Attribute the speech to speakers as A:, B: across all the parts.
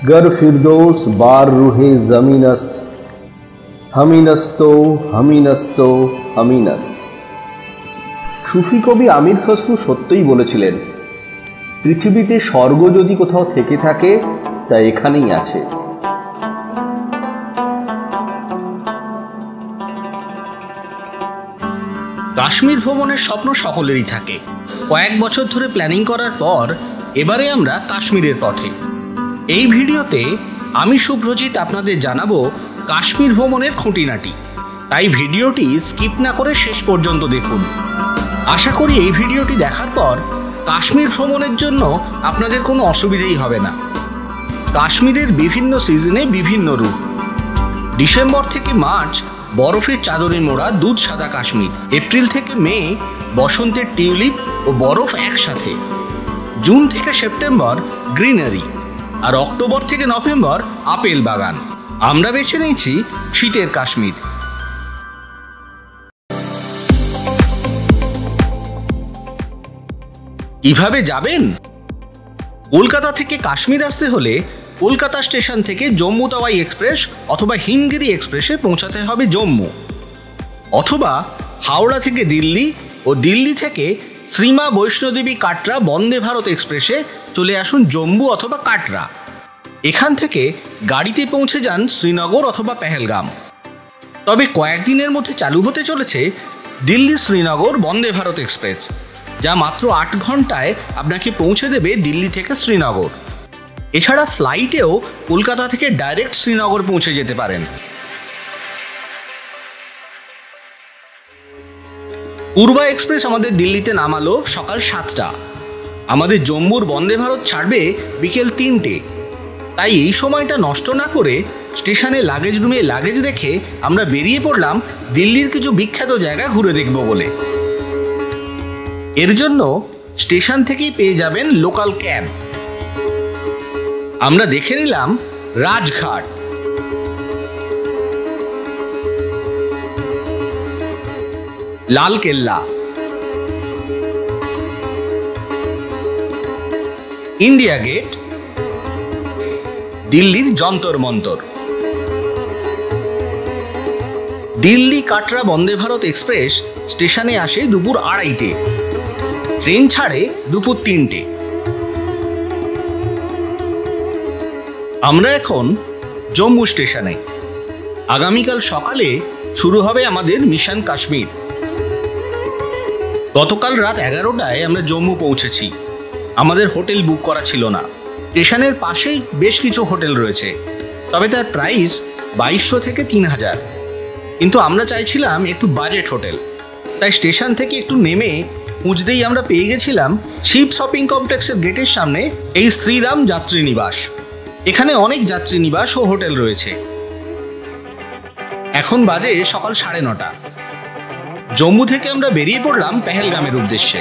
A: गर फिरदौस बार रूहे जमीनस्त हमीनस्तो हमीनस्तो हमीनस्त। সুফি কবি আমির খসরু সত্যই বলেছিলেন, পৃথিবীতে স্বর্গ যদি কোথাও থেকে থাকে তা এখানেই আছে।
B: কাশ্মীর ভ্রমণের স্বপ্ন সকলেরই থাকে। কয়েক বছর ধরে প্ল্যানিং করার পর এবারে আমরা কাশ্মীরের পথে। এই ভিডিওতে আমি শুভ্রজিৎ আপনাদের জানাবো কাশ্মীর ভ্রমণের খুঁটিনাটি, তাই ভিডিওটি স্কিপ না করে শেষ পর্যন্ত দেখুন। আশা করি এই ভিডিওটি দেখার পর কাশ্মীর ভ্রমণের জন্য আপনাদের কোনো অসুবিধাই হবে না। কাশ্মীরের বিভিন্ন সিজনে বিভিন্ন রূপ। ডিসেম্বর থেকে মার্চ বরফের চাদরে মোড়া দুধ সাদা কাশ্মীর। এপ্রিল থেকে মে বসন্তের টিউলিপ ও বরফ একসাথে। জুন থেকে সেপ্টেম্বর গ্রিনারি, আর অক্টোবর থেকে নভেম্বর আপেল বাগান। আমরা বেছে নিয়েছি শীতের কাশ্মীর। কিভাবে যাবেন? কলকাতা থেকে কাশ্মীর আসতে হলে কলকাতা স্টেশন থেকে জম্মু তাওয়াই এক্সপ্রেস অথবা হিমগিরি এক্সপ্রেসে পৌঁছাতে হবে জম্মু, অথবা হাওড়া থেকে দিল্লি ও দিল্লি থেকে শ্রীমা বৈষ্ণোদেবী কাটরা বন্দে ভারত এক্সপ্রেসে চলে আসুন জম্মু অথবা কাটরা। এখান থেকে গাড়িতে পৌঁছে যান শ্রীনগর অথবা পেহেলগাম। তবে কয়েকদিনের মধ্যে চালু হতে চলেছে দিল্লি শ্রীনগর বন্দে ভারত এক্সপ্রেস, যা মাত্র 8 ঘন্টায় আপনাকে পৌঁছে দেবে দিল্লি থেকে শ্রীনগর। এছাড়া ফ্লাইটেও কলকাতা থেকে ডাইরেক্ট শ্রীনগর পৌঁছে যেতে পারেন। পূর্বা এক্সপ্রেস আমাদের দিল্লিতে নামালো সকাল 7টা। আমাদের জম্মুর বন্দে ভারত ছাড়বে বিকেল 3টে। তাই এই সময়টা নষ্ট না করে স্টেশনে লাগেজ রুমে লাগেজ রেখে আমরা বেরিয়ে পড়লাম দিল্লির কিছু বিখ্যাত জায়গা ঘুরে দেখব বলে। এর জন্য স্টেশন থেকেই পেয়ে যাবেন লোকাল ক্যাব। আমরা দেখে নিলাম রাজঘাট, লালকেল্লা, ইন্ডিয়া গেট, দিল্লির যন্তর মন্তর। দিল্লি কাটরা বন্দে ভারত এক্সপ্রেস স্টেশনে আসে দুপুর 2:30টে, ট্রেন ছাড়ে দুপুর 3টে। আমরা এখন জম্মু স্টেশনে। আগামীকাল সকালে শুরু হবে আমাদের মিশন কাশ্মীর। গতকাল রাত 11টায় আমরা জম্মু পৌঁছেছি। আমাদের হোটেল বুক করা ছিল না। স্টেশনের পাশেই বেশ কিছু হোটেল রয়েছে, তবে তার প্রাইস 2200 থেকে 3000। কিন্তু আমরা চাইছিলাম একটু বাজেট হোটেল, তাই স্টেশন থেকে একটু নেমে খুঁজতেই আমরা পেয়ে গেছিলাম শিব শপিং কমপ্লেক্সের গেটের সামনে এই শ্রীরাম যাত্রী নিবাস। এখানে অনেক যাত্রী নিবাস ও হোটেল রয়েছে। এখন বাজে সকাল 9:30। জম্মু থেকে আমরা বেরিয়ে পড়লাম পেহেলগামের উদ্দেশ্যে।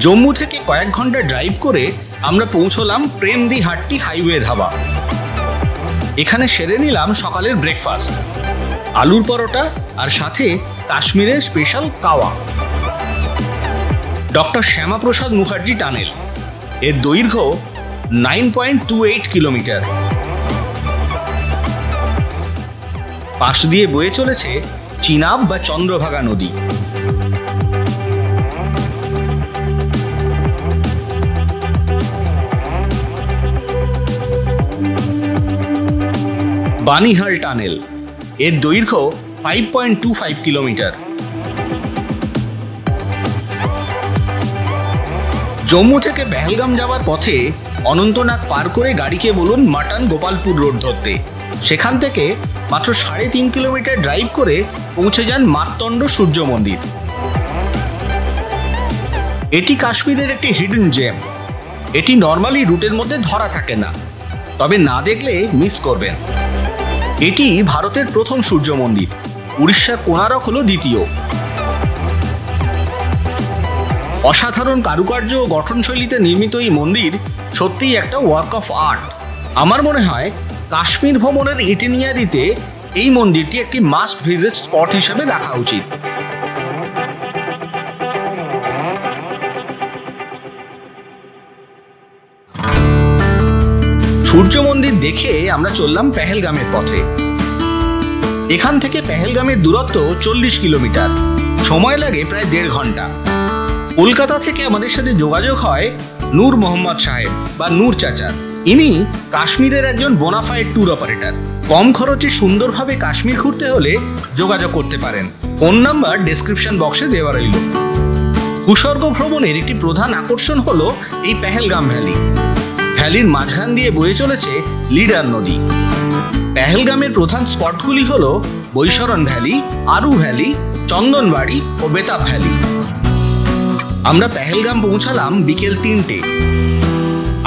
B: জম্মু থেকে কয়েক ঘন্টা ড্রাইভ করে আমরা পৌঁছলাম প্রেমদি হাট্টি হাইওয়ে ধাবা। এখানে সেরে নিলাম সকালের ব্রেকফাস্ট, আলুর পরোটা আর সাথে কাশ্মীরের স্পেশাল কাওয়া। ডক্টর শ্যামাপ্রসাদ মুখার্জি টানেল, এর দৈর্ঘ্য 9.28 কিলোমিটার। পাশ দিয়ে বয়ে চলেছে চিনাব বা চন্দ্রভাগা নদী। বানিহাল টানেল, এর দৈর্ঘ্য 5.25 কিলোমিটার। জম্মু থেকে পেহেলগাম যাওয়ার পথে অনন্তনাগ পার করে গাড়িকে বলুন মাটন গোপালপুর রোড ধরতে। সেখান থেকে মাত্র 3.5 কিলোমিটার ড্রাইভ করে পৌঁছে যান মার্তণ্ড সূর্য মন্দির। এটি কাশ্মীরের একটি হিডেন জেম। এটি নর্মালি রুটের মধ্যে ধরা থাকে না, তবে না দেখলে মিস করবেন। এটি ভারতের প্রথম সূর্য মন্দির, উড়িষ্যার কোনারক হল দ্বিতীয়। অসাধারণ কারুকার্য ও গঠনশৈলীতে নির্মিত এই মন্দির সত্যিই একটা ওয়ার্ক অফ আর্ট। আমার মনে হয় কাশ্মীর ভ্রমণের ইটিনিয়ারিতে এই মন্দিরটি একটি মাস্ট ভিজিট স্পট হিসেবে রাখা উচিত। সূর্য মন্দির দেখে আমরা চললাম পেহেলগামের পথে। এখান থেকে পেহেলগামের দূরত্ব 40 কিলোমিটার, সময় লাগে প্রায় 1.5 ঘন্টা। কলকাতা থেকে আমাদের সাথে যোগাযোগ হয় নূর মোহাম্মদ সাহেব বা নূর চাচার। ইনি কাশ্মীরের একজন বোনাফাইড ট্যুর অপারেটর। কম খরচে সুন্দরভাবে কাশ্মীর ঘুরতে হলে যোগাযোগ করতে পারেন। ফোন নাম্বার ডেসক্রিপশন বক্সে দেওয়া রইল। ভূস্বর্গ ভ্রমণের একটি প্রধান আকর্ষণ হলো এই পেহেলগাম ভ্যালি। ভ্যালির মাঝখান দিয়ে বয়ে চলেছে লিডার নদী। পেহেলগামের প্রধান স্পটগুলি হলো বৈশরণ ভ্যালি, আরু ভ্যালি, চন্দনবাড়ি ও বেতাব ভ্যালি। আমরা পেহেলগাম পৌঁছালাম বিকেল 3টে।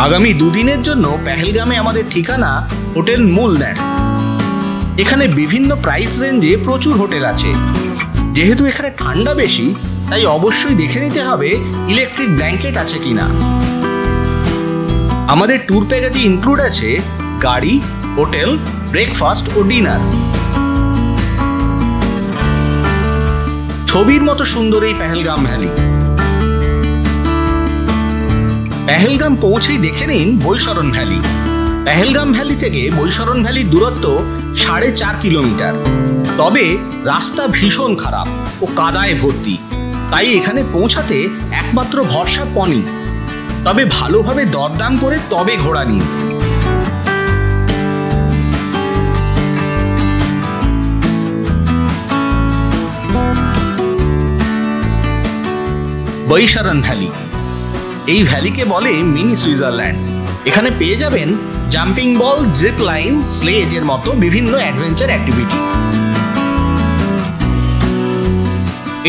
B: আগামী 2 দিনের জন্য পেহেলগামে আমাদের ঠিকানা হোটেল মুলন্যার। এখানে বিভিন্ন প্রাইস রেঞ্জে প্রচুর হোটেল আছে। যেহেতু এখানে ঠান্ডা বেশি, তাই অবশ্যই দেখে নিতে হবে ইলেকট্রিক ব্ল্যাঙ্কেট আছে কিনা। আমাদের ট্যুর প্যাকেজে ইনক্লুড আছে গাড়ি, হোটেল, ব্রেকফাস্ট ও ডিনার। ছবির মতো সুন্দর এই পেহেলগাম ভ্যালি। পেহেলগাম পৌঁছেই দেখে নিন বৈশরণ ভ্যালি। পেহেলগাম ভ্যালি থেকে বৈশরণ ভ্যালির দূরত্ব 4.5 কিলোমিটার। তবে রাস্তা ভীষণ খারাপ ও কাদায় ভর্তি, তাই এখানে পৌঁছাতে একমাত্র ভরসা পনি। তবে ভালোভাবে দরদাম করে তবে ঘোড়া নিন। বৈশরণ ভ্যালি। এই ভ্যালিকে বলে মিনি সুইজারল্যান্ড। এখানে পেয়ে যাবেন জাম্পিং বল, জিপ লাইন, স্লেজ এর মতো বিভিন্ন অ্যাডভেঞ্চার অ্যাক্টিভিটি।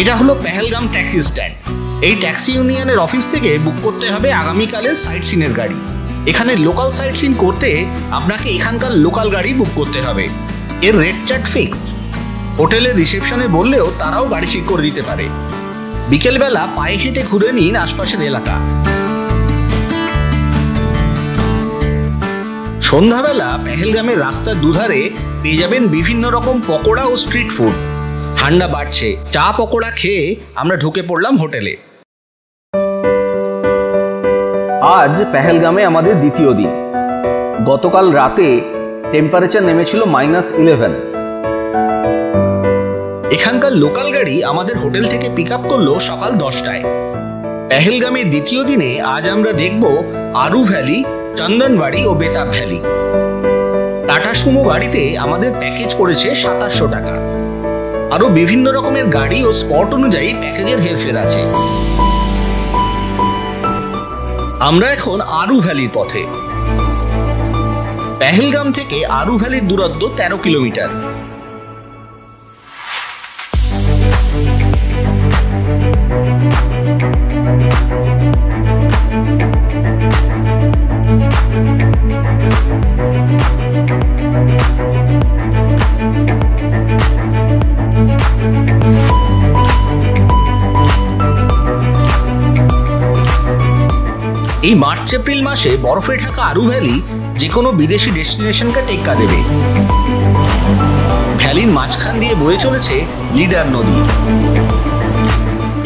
B: এটা হলো পেহেলগাম ট্যাক্সি স্ট্যান্ড। এই ট্যাক্সি ইউনিয়নের অফিস থেকে বুক করতে হবে আগামীকালের সাইট সিনের গাড়ি। এখানে লোকাল সাইট সিন করতে আপনাকে এখানকার লোকাল গাড়ি বুক করতে হবে। এর রেট চার্ট ফিক্সড। হোটেলের রিসেপশনে বললেও তারাও গাড়ি ঠিক করে দিতে পারে। বিকেলবেলা পায়ে হেঁটে ঘুরে নিন আশপাশের এলাকা। সন্ধ্যাবেলা পেহেলগামের রাস্তার দুধারে পেয়ে যাবেন বিভিন্ন রকম পকোড়া ও স্ট্রিট ফুড। ঠান্ডা বাড়ছে, চা পকোড়া খেয়ে আমরা ঢুকে পড়লাম হোটেলে।
A: আজ পেহেলগামে আমাদের দ্বিতীয় দিন। গতকাল রাতে টেম্পারেচার নেমেছিল -11।
B: এখানকার লোকাল গাড়ি আমাদের হোটেল থেকে পিক আপ করলো সকাল 10টায়। পেহেলগামের দ্বিতীয় দিনে আজ আমরা দেখব আরু ভ্যালি, চন্দনবাড়ি ও বেতাব ভ্যালি। টাটা সুমো গাড়িতে আমাদের প্যাকেজ পড়েছে 2700 টাকা। আরো বিভিন্ন রকমের গাড়ি ও স্পট অনুযায়ী প্যাকেজের হেরফের আছে। আমরা এখন আরু ভ্যালির পথে। পেহেলগাম থেকে আরু ভ্যালির দূরত্ব 13 কিলোমিটার। এই মার্চ এপ্রিল মাসে বরফে ঢাকা আরু ভ্যালি যে কোনো বিদেশি ডেস্টিনেশনকে টেক্কা দেবে। ভ্যালির মাঝখান দিয়ে বয়ে চলেছে লিডার নদী।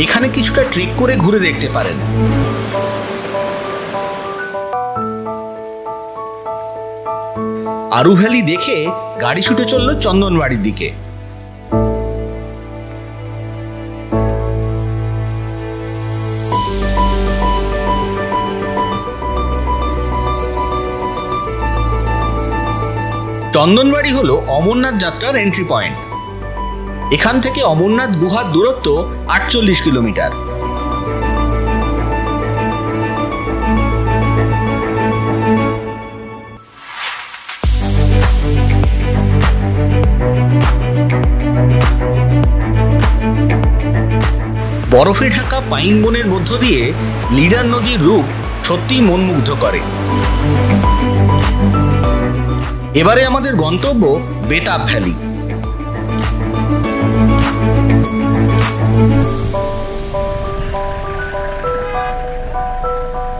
B: এখানে কিছুটা ট্রেক করে ঘুরে দেখতে পারেন। আরু ভ্যালি দেখে গাড়ি ছুটে চলল চন্দনবাড়ির দিকে। চন্দনবাড়ি হলো অমরনাথ যাত্রার এন্ট্রি পয়েন্ট। এখান থেকে অমরনাথ গুহার দূরত্ব 48 কিলোমিটার। বরফে ঢাকা পাইন বনের মধ্য দিয়ে লিডার নদীর রূপ সত্যিই মনমুগ্ধ করে। এবারে আমাদের গন্তব্য বেতাব ভ্যালি।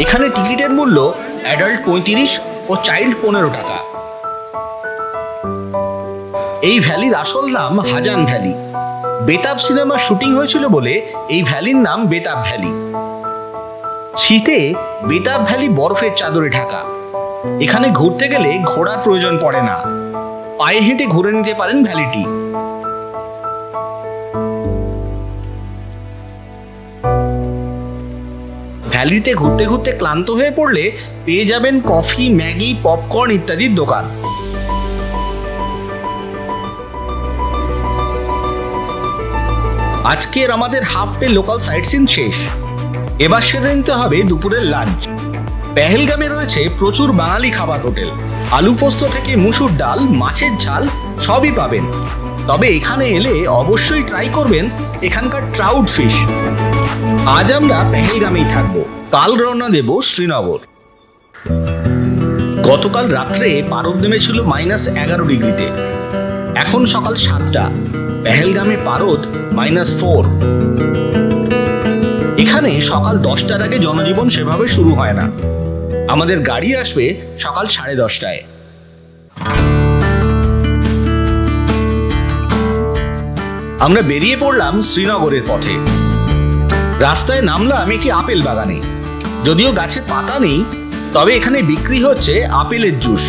B: এখানে টিকিটের মূল্য অ্যাডাল্ট 35 ও চাইল্ড 15 টাকা। এই ভ্যালির আসল নাম হাজান ভ্যালি। বেতাব সিনেমার শুটিং হয়েছিল বলে এই ভ্যালির নাম বেতাব ভ্যালি। শীতে বেতাব ভ্যালি বরফের চাদরে ঢাকা। এখানে ঘুরতে গেলে ঘোড়ার প্রয়োজন পড়ে না, পায়ে হেঁটে ঘুরে নিতে পারেন ভ্যালিটি। ভ্যালিতে ঘুরতে ঘুরতে ক্লান্ত হয়ে পড়লে পেয়ে যাবেন কফি, ম্যাগি, পপকর্ন ইত্যাদির দোকান। আজকের আমাদের half day local sightseeing শেষ। এবার সেরে নিতে হবে দুপুরের লাঞ্চ। পেহেলগামে রয়েছে প্রচুর বাঙালি খাবার হোটেল। আলু পোস্ত থেকে মুসুর ডাল, মাছের ঝাল সবই পাবেন। তবে এখানে এলে অবশ্যই ট্রাই করবেন এখানকার ট্রাউট ফিশ। আজ আমরা পেহেলগামেই থাকবো, কাল রওনা দেব শ্রীনগর। গতকাল রাত্রে পারদ নেমেছিল -11 ডিগ্রিতে। এখন সকাল 7টা, পেহেলগামে পারদ -4। এখানে সকাল 10টার আগে জনজীবন সেভাবে শুরু হয় না। আমাদের গাড়ি আসবে সকাল 10:30টায়। আমরা বেরিয়ে পড়লাম শ্রীনগরের পথে। রাস্তায় নামলাম একটি আপেল বাগানে। যদিও গাছে পাতা নেই, তবে এখানে বিক্রি হচ্ছে আপেলের জুস।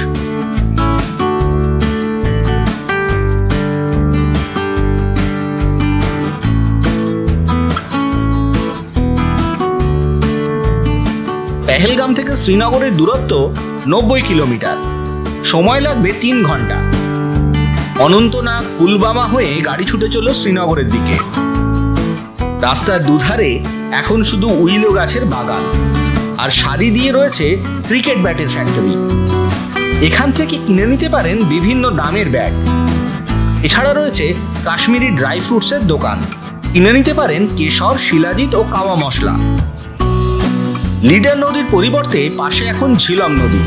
B: পেহেলগাম থেকে শ্রীনগরের দূরত্ব 90 কিলোমিটার, সময় লাগবে 3 ঘন্টা। অনন্তনাগ, পুলবামা হয়ে গাড়ি ছুটে চলল শ্রীনগরের দিকে। রাস্তার দুধারে এখন শুধু উইলো গাছের বাগান, আর সারি দিয়ে রয়েছে ক্রিকেট ব্যাটের ফ্যাক্টরি। এখান থেকে কিনে নিতে পারেন বিভিন্ন দামের ব্যাট। এছাড়া রয়েছে কাশ্মীরি ড্রাই ফ্রুটসের দোকান। কিনে নিতে পারেন কেশর, শিলাজিৎ ও কাওয়া মশলা। লিডার নদীর পরিবর্তে পাশে এখন ঝিলম নদী।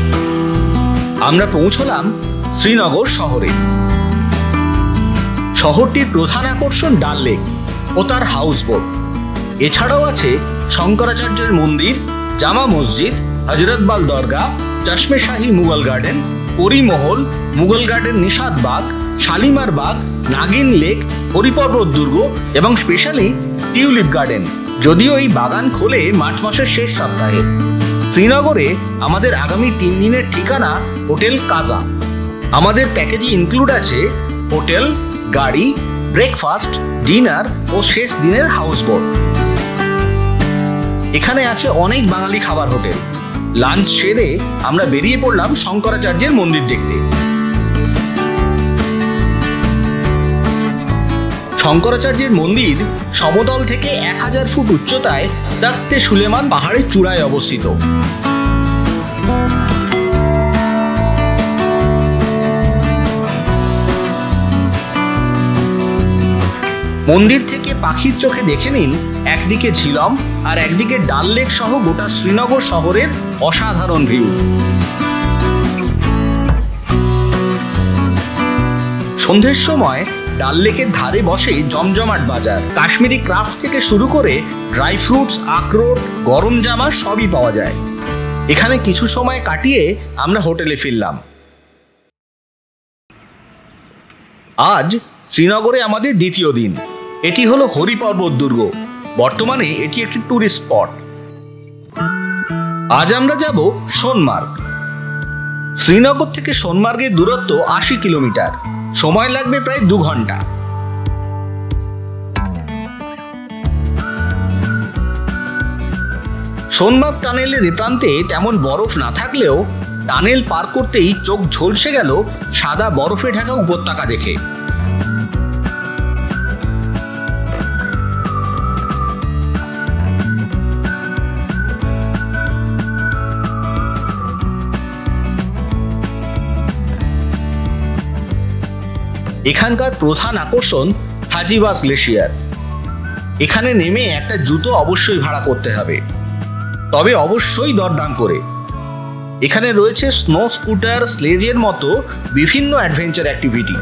B: আমরা পৌঁছলাম শ্রীনগর শহরে। শহরটির প্রধান আকর্ষণ ডাল লেক ও তার হাউসবোট। এছাড়াও আছে শঙ্করাচার্যের মন্দির, জামা মসজিদ, হজরতবাল দরগা, চশমে শাহী মুঘল গার্ডেন, পরিমহল, মুঘল গার্ডেন নিষাদ বাগ, শালিমার বাগ, নাগিন লেক, হরিপর্বত দুর্গ এবং স্পেশালি টিউলিপ গার্ডেন। যদিও এই বাগান খোলে মার্চ মাসের শেষ সপ্তাহে। শ্রীনগরে আমাদের আগামী 3 দিনের ঠিকানা হোটেল কাজা। আমাদের প্যাকেজে ইনক্লুড আছে হোটেল, গাড়ি, ব্রেকফাস্ট, ডিনার ও শেষ দিনের হাউসবোট। এখানে আছে অনেক বাঙালি খাবার হোটেল। লাঞ্চ সেরে আমরা বেরিয়ে পড়লাম শঙ্করাচার্যের মন্দির দেখতে। শঙ্করাচার্যের মন্দির সমতল থেকে 1000 ফুট উচ্চতায় তাকতে সুলেমান পাহাড়ের চূড়ায় অবস্থিত। মন্দির থেকে পাখির চোখে দেখে নিন একদিকে ঝিলম আর একদিকে ডাল লেক সহ গোটা শ্রীনগর শহরের অসাধারণ ভিউ। সন্ধ্যের সময় ডাল লেকের ধারে বসে জমজমাট বাজার। কাশ্মীরি ক্রাফট থেকে শুরু করে ড্রাই ফ্রুটস, আখরোট, গরম জামা সবই পাওয়া যায়। এখানে কিছু সময় কাটিয়ে আমরা হোটেলে ফিরলাম। আজ শ্রীনগরে আমাদের দ্বিতীয় দিন। এটি হলো হরিপর্বত দুর্গ। বর্তমানে এটি একটি টুরিস্ট স্পট। আজ আমরা যাব সোনমার্গ। শ্রীনগর থেকে সোনমার্গের দূরত্ব 80 কিলোমিটার, সময় লাগবে প্রায় 2 ঘন্টা। সোনমার্গ টানেলের এ প্রান্তে তেমন বরফ না থাকলেও টানেল পার করতেই চোখ ঝলসে গেল সাদা বরফে ঢাকা উপত্যকা দেখে। এখানকার প্রধান আকর্ষণ হাজিবাস গ্লেশিয়ার। এখানে নেমে একটা জুতো অবশ্যই ভাড়া করতে হবে, তবে অবশ্যই দরদাম করে। এখানে রয়েছে স্নো স্কুটার, স্লেজের মতো বিভিন্ন অ্যাডভেঞ্চার অ্যাক্টিভিটি।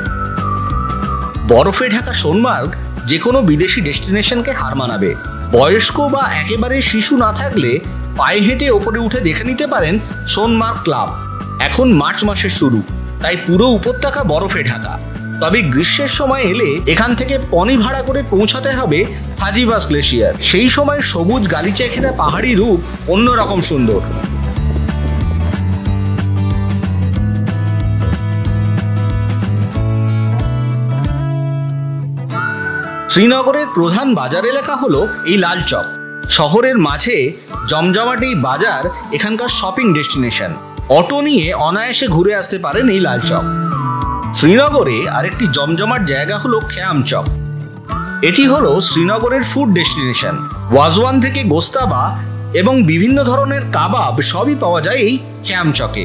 B: বরফে ঢাকা সোনমার্গ যে কোনো বিদেশি ডেস্টিনেশনকে হার মানাবে। বয়স্ক বা একেবারে শিশু না থাকলে পায়ে হেঁটে ওপরে উঠে দেখে নিতে পারেন সোনমার্গ ক্লাব। এখন মার্চ মাসের শুরু, তাই পুরো উপত্যকা বরফে ঢাকা। তবে গ্রীষ্মের সময় এলে এখান থেকে পনি ভাড়া করে পৌঁছাতে হবে হাজিবাস গ্লেশিয়ার। সেই সময় সবুজ গালিচা ঘেরা পাহাড়ি রূপ অন্যরকম সুন্দর। শ্রীনগরের প্রধান বাজার এলাকা হলো এই লাল চক। শহরের মাঝে জমজমাট এই বাজার এখানকার শপিং ডেস্টিনেশন। অটো নিয়ে অনায়াসে ঘুরে আসতে পারেন এই লাল চক। শ্রীনগরে আরেকটি জমজমাট জায়গা হলো খেয়াম চক। এটি হলো শ্রীনগরের ফুড ডেস্টিনেশন। ওয়াজওয়ান থেকে গোস্তাবা এবং বিভিন্ন ধরনের কাবাব সবই পাওয়া যায় এই খেয়াম চকে।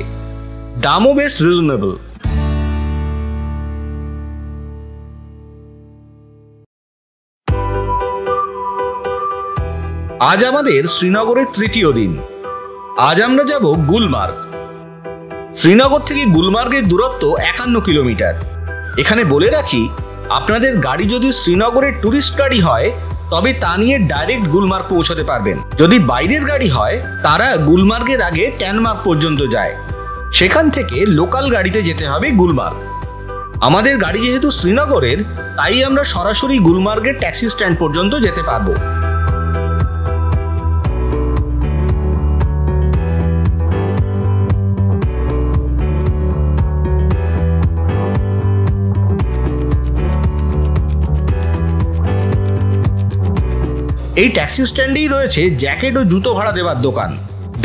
B: দামও বেশ রিজনেবল। আজ আমাদের শ্রীনগরের তৃতীয় দিন। আজ আমরা যাব গুলমার্গ। শ্রীনগর থেকে গুলমার্গের দূরত্ব 51 কিলোমিটার। এখানে বলে রাখি, আপনাদের গাড়ি যদি শ্রীনগরের ট্যুরিস্ট গাড়ি হয় তবে তা নিয়ে ডাইরেক্ট গুলমার্গ পৌঁছতে পারবেন। যদি বাইরের গাড়ি হয় তারা গুলমার্গের আগে ট্যানমার্গ পর্যন্ত যায়, সেখান থেকে লোকাল গাড়িতে যেতে হবে গুলমার্গ। আমাদের গাড়ি যেহেতু শ্রীনগরের, তাই আমরা সরাসরি গুলমার্গের ট্যাক্সি স্ট্যান্ড পর্যন্ত যেতে পারবো। এই ট্যাক্সি স্ট্যান্ডেই রয়েছে জ্যাকেট ও জুতো ভাড়া দেওয়ার দোকান।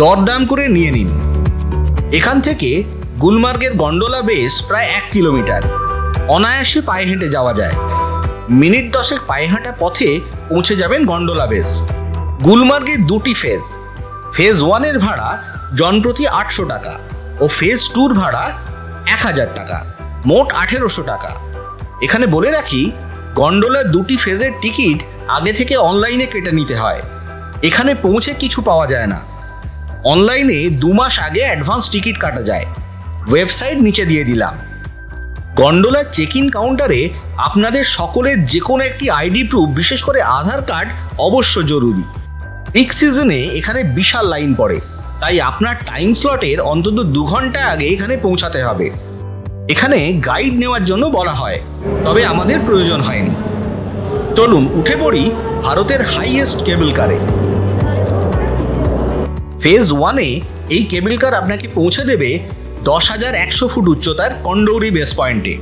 B: দরদাম করে নিয়ে নিন। এখান থেকে গুলমার্গের গন্ডোলা বেস প্রায় 1 কিলোমিটার। অনায়াসে পায়ে হেঁটে যাওয়া যায়। মিনিট 10 পায়ে হাঁটা পথে পৌঁছে যাবেন গন্ডোলা বেস। গুলমার্গের দুটি ফেজ। ফেজ 1 এর ভাড়া জনপ্রতি 800 টাকা ও ফেজ 2 ভাড়া 1000 টাকা, মোট 1800 টাকা। এখানে বলে রাখি, গন্ডোলার দুটি ফেজের টিকিট আগে থেকে অনলাইনে কেটে নিতে হয়। এখানে পৌঁছে কিছু পাওয়া যায় না। অনলাইনে 2 মাস আগে অ্যাডভান্স টিকিট কাটা যায়। ওয়েবসাইট নিচে দিয়ে দিলাম। গন্ডোলার চেক ইন কাউন্টারে আপনাদের সকলের যে কোনো একটি আইডি প্রুফ, বিশেষ করে আধার কার্ড অবশ্য জরুরি। পিক সিজনে এখানে বিশাল লাইন পড়ে, তাই আপনার টাইম স্লটের অন্তত 2 ঘন্টা আগে এখানে পৌঁছাতে হবে। এখানে গাইড নেওয়ার জন্য বলা হয়, তবে আমাদের প্রয়োজন হয়নি। চলুন উঠে পড়ি ভারতের হাইয়েস্ট কেবল কারে। ফেজ 1-এ এই কেবল কার আপনাকে পৌঁছে দেবে 10,100 ফুট উচ্চতার কন্ডৌরি বেস পয়েন্টে।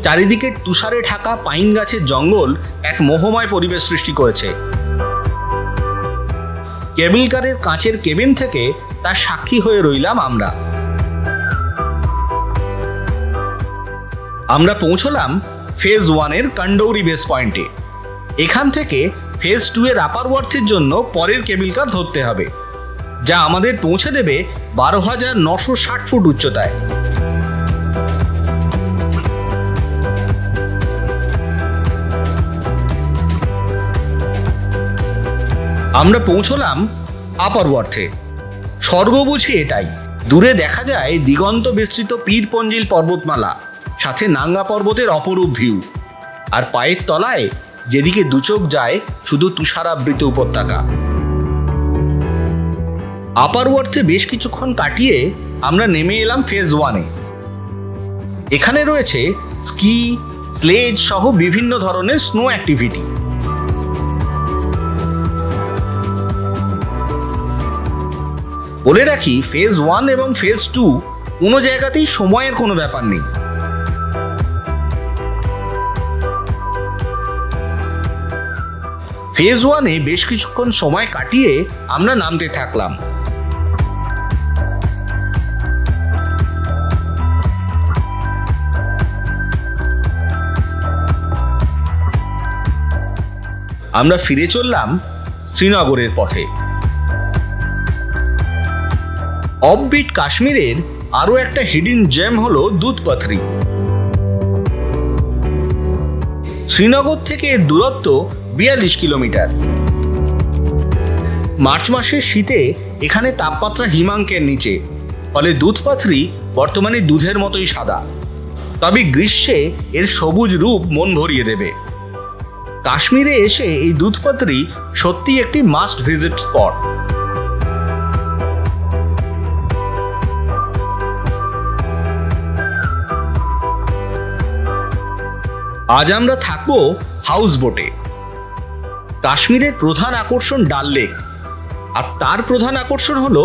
B: চারিদিকে তুষারে ঢাকা পাইন গাছের জঙ্গল এক মোহময় পরিবেশ সৃষ্টি করেছে। কেবল কারের কাঁচের কেবিন থেকে তার সাক্ষী হয়ে রইলাম আমরা। আমরা পৌঁছলাম ফেজ 1-এর কন্ডৌরি বেস পয়েন্টে। এখান থেকে ফেজ 2-এর আপার ওয়ার্থের জন্য পরের কেবল কার ধরতে হবে, যা আমাদের পৌঁছে দেবে 12,960 ফুট উচ্চতায়। আমরা পৌঁছলাম আপার ওয়ার্থে। স্বর্গ বুঝি এটাই। দূরে দেখা যায় দিগন্ত বিস্তৃত পীরপঞ্জিল পর্বতমালা, সাথে নাঙ্গা পর্বতের অপরূপ ভিউ। আর পায়ের তলায় যেদিকে দুচোখ যায় শুধু তুষারাবৃত উপত্যকা। আপার ওয়ার্থে বেশ কিছুক্ষণ কাটিয়ে আমরা নেমে এলাম ফেজ 1-এ। এখানে রয়েছে স্কি, স্লেজ সহ বিভিন্ন ধরনের স্নো অ্যাক্টিভিটি। বলে রাখি, ফেজ 1 এবং ফেজ 2 কোনো জায়গাতেই সময়ের কোনো ব্যাপার নেই। ফেজ 1-এ বেশ কিছুক্ষণ সময় কাটিয়ে আমরা নামতে থাকলাম। আমরা ফিরে চললাম শ্রীনগরের পথে। অফবিট কাশ্মীরের আরো একটা হিডেন জেম হলো দুধ পাথরি। শ্রীনগর থেকে দূরত্ব 42 কিলোমিটার। মার্চ মাসের শীতে এখানে তাপমাত্রা হিমাঙ্কের নিচে, ফলে দুধ পাথরি বর্তমানে দুধের মতোই সাদা। তবে গ্রীষ্মে এর সবুজ রূপ মন ভরিয়ে দেবে। কাশ্মীরে এসে এই দুধ পাথরি সত্যি একটি মাস্ট ভিজিট স্পট। আজ আমরা থাকবো হাউস বোটে। কাশ্মীরের প্রধান আকর্ষণ ডাল লেক, আর তার প্রধান আকর্ষণ হলো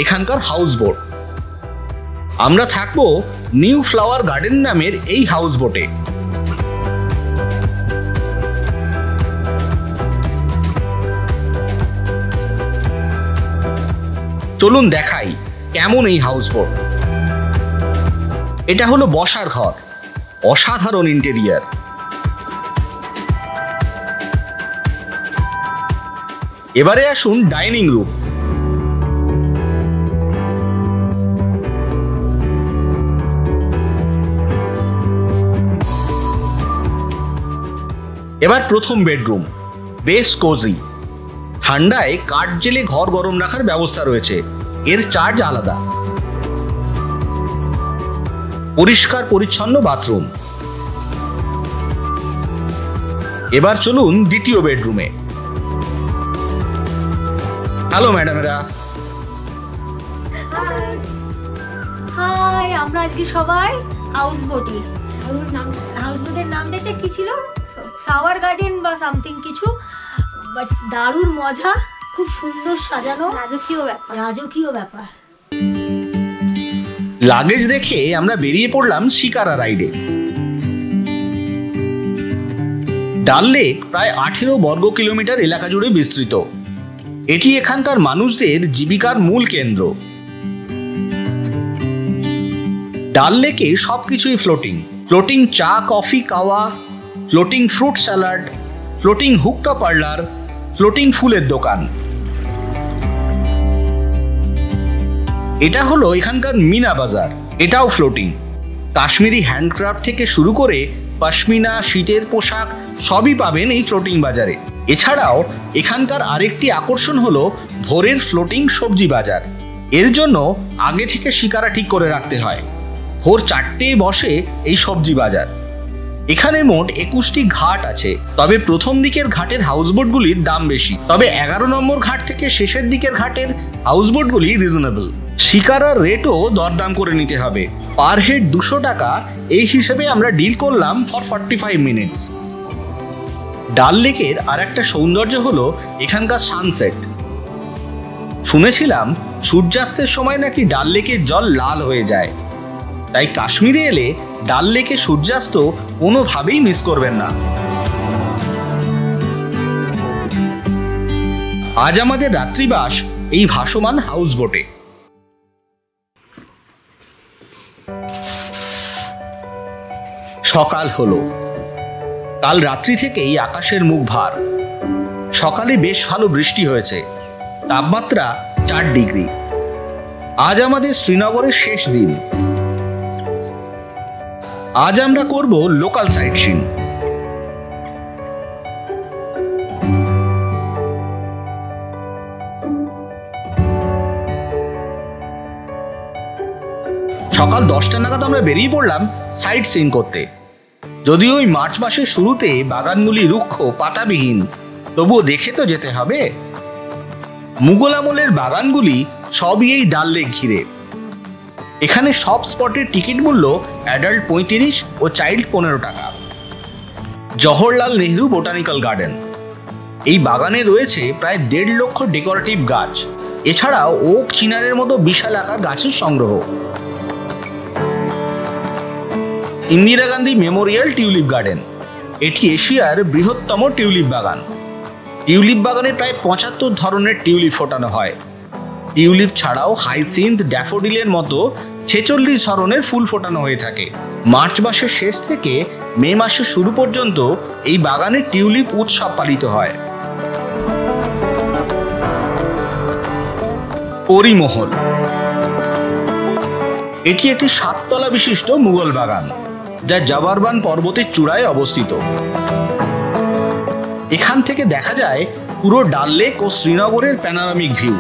B: এখানকার হাউস বোট। আমরা থাকবো নিউ ফ্লাওয়ার গার্ডেন নামের এই হাউস বোটে। চলুন দেখাই কেমন এই হাউসবোট। এটা হলো বসার ঘর, অসাধারণ ইন্টেরিয়ার। এবারে আসুন ডাইনিং রুম। এবার প্রথম বেডরুম, বেশ কোজি। ঠান্ডায় কাঠ জেলে ঘর গরম রাখার ব্যবস্থা রয়েছে, এর চার্জ আলাদা। পরিষ্কার পরিচ্ছন্ন বাথরুম। এবার চলুন দ্বিতীয় বেডরুমে। হ্যালো ম্যাডামেরা।
C: হাই, আমরা আজকে সবাই হাউস বোটে। হাউস বোটের নামটা কি ছিল? ফ্লাওয়ার গার্ডেন বা সামথিং কিছু, বাট দারুণ মজা, খুব সুন্দর সাজানো, রাজকীয় ব্যাপার।
B: লাগেজ রেখে আমরা বেরিয়ে পড়লাম শিকারা রাইডে। ডাল লেক প্রায় 18 বর্গ কিলোমিটার এলাকা জুড়ে বিস্তৃত। এটি এখানকার মানুষদের জীবিকার মূল কেন্দ্র। ডাল লেকে সবকিছুই ফ্লোটিং। ফ্লোটিং চা coffee kahwa, floating fruit salad, floating হুক্কা পার্লার, ফ্লোটিং ফুলের দোকান। এটা হলো এখানকার মিনা বাজার, এটাও ফ্লোটিং। কাশ্মীরি হ্যান্ডক্রাফট থেকে শুরু করে পশমিনা, শীতের পোশাক সবই পাবেন এই ফ্লোটিং বাজারে। এছাড়াও এখানকার আরেকটি আকর্ষণ হলো ভোরের ফ্লোটিং সবজি বাজার। এর জন্য আগে থেকে শিকারা ঠিক করে রাখতে হয়। ভোর 4টে বসে এই সবজি বাজার। এখানে মোট 21টি ঘাট আছে, তবে প্রথম দিকের ঘাটের হাউসবোটগুলির দাম বেশি, তবে 11 নম্বর ঘাট থেকে শেষের দিকের ঘাটের হাউসবোটগুলি রিজনেবল। শিকারার রেটও দরদাম করে নিতে হবে, পার হেড 200 টাকা। এই হিসেবে আমরা ডিল করলাম ফর 45 মিনিটস। ডাল লেকের আর একটা সৌন্দর্য হলো এখানকার সানসেট। শুনেছিলাম সূর্যাস্তের সময় নাকি ডাল লেকের জল লাল হয়ে যায়, তাই কাশ্মীরে এলে ডাল লেকের সূর্যাস্ত কোনোভাবেই মিস করবেন না। আজ আমাদের রাত্রিবাস এই ভাসমান হাউস বোটে। সকাল হলো। কাল রাত্রি থেকেই আকাশের মুখ ভার। সকালে বেশ ভালো বৃষ্টি হয়েছে, তাপমাত্রা 4 ডিগ্রি। আজ আমাদের শ্রীনগরের শেষ দিন। আজ আমরা করব লোকাল সাইট সিন। সকাল 10টা নাগাদ আমরা বেরিয়ে পড়লাম সাইট সিন করতে। যদিও ওই মার্চ মাসের শুরুতে বাগানগুলি রুক্ষ পাতাবিহীন, তবুও দেখে তো যেতে হবে। মুঘল আমলের বাগানগুলি সবই এই ডাল লেক ঘিরে। এখানে সব স্পটের টিকিট মূল্য অ্যাডাল্ট 35 ও চাইল্ড 15 টাকা। Jawaharlal Nehru botanical garden. এই বাগানে রয়েছে প্রায় 1.5 লক্ষ ডেকোরেটিভ গাছ, এছাড়াও ওক চিনারের মতো বিশাল আকার গাছের সংগ্রহ। Indira Gandhi Memorial tulip garden. এটি এশিয়ার বৃহত্তম টিউলিপ বাগান। টিউলিপ বাগানে প্রায় 75 ধরনের টিউলিপ ফোটানো হয়। টিউলিপ ছাড়াও হাইসিন্থ, ড্যাফোডিলের মতো 46 ধরনের ফুল ফোটানো হয়ে থাকে। মার্চ মাসের শেষ থেকে মে মাসের শুরু পর্যন্ত এই বাগানে টিউলিপ উৎসব পালিত হয়। পরিমহল। এটি একটি 7 তলা বিশিষ্ট মুঘল বাগান, যা জাবারবান পর্বতের চূড়ায় অবস্থিত। এখান থেকে দেখা যায় পুরো ডাল লেক ও শ্রীনগরের প্যানোরামিক ভিউ।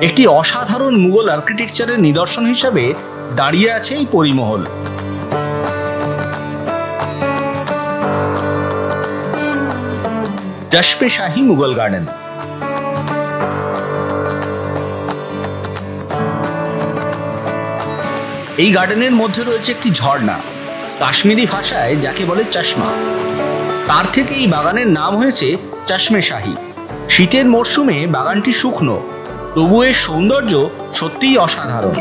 B: একটি অসাধারণ মুঘল আর্কিটেকচারের নিদর্শন হিসাবে দাঁড়িয়ে আছে এই পরিমহল। চশমে শাহী মুঘল গার্ডেন। এই গার্ডেনের মধ্যে রয়েছে একটি ঝর্ণা, কাশ্মীরি ভাষায় যাকে বলে চশমা। তার থেকে এই বাগানের নাম হয়েছে চশমে শাহী। শীতের মরশুমে বাগানটি শুকনো, তবু এর সৌন্দর্য সত্যিই অসাধারণ।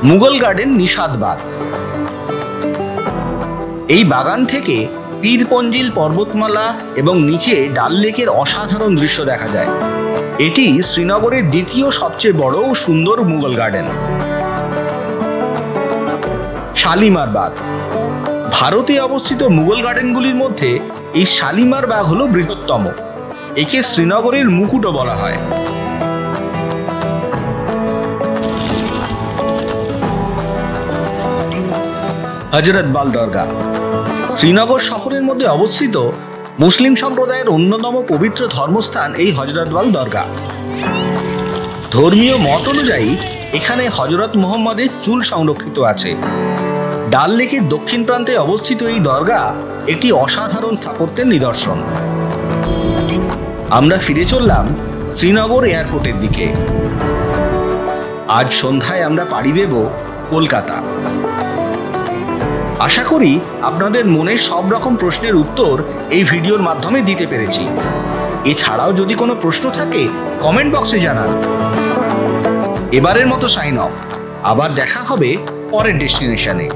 B: মুঘল গার্ডেন নিষাদ বাগ। এই বাগান থেকে পীরপঞ্জিল পর্বতমালা এবং নিচে ডাল লেকের অসাধারণ দৃশ্য দেখা যায়। এটি শ্রীনগরের দ্বিতীয় সবচেয়ে বড় ও সুন্দর মুঘল গার্ডেন। শালিমার বাগ। ভারতে অবস্থিত মুঘল গার্ডেনগুলির মধ্যে এই শালিমার বাগ হল বৃহত্তম। একে শ্রীনগরের মুকুটও বলা হয়। হজরতবাল দরগা। শ্রীনগর শহরের মধ্যে অবস্থিত মুসলিম সম্প্রদায়ের অন্যতম পবিত্র ধর্মস্থান এই হজরতবাল দরগা। ধর্মীয় মত অনুযায়ী এখানে হজরত মুহাম্মদের চুল সংরক্ষিত আছে। ডাল লেকের দক্ষিণ প্রান্তে অবস্থিত এই দরগা একটি অসাধারণ স্থাপত্যের নিদর্শন। আমরা ফিরে চললাম শ্রীনগর এয়ারপোর্টের দিকে। আজ সন্ধ্যায় আমরা পাড়ি দেব কলকাতা। আশা করি আপনাদের মনের সব রকম প্রশ্নের উত্তর এই ভিডিওর মাধ্যমে দিতে পেরেছি। এছাড়াও যদি কোনো প্রশ্ন থাকে কমেন্ট বক্সে জানান। এবারের মতো সাইন অফ। আবার দেখা হবে পরের ডেস্টিনেশনে।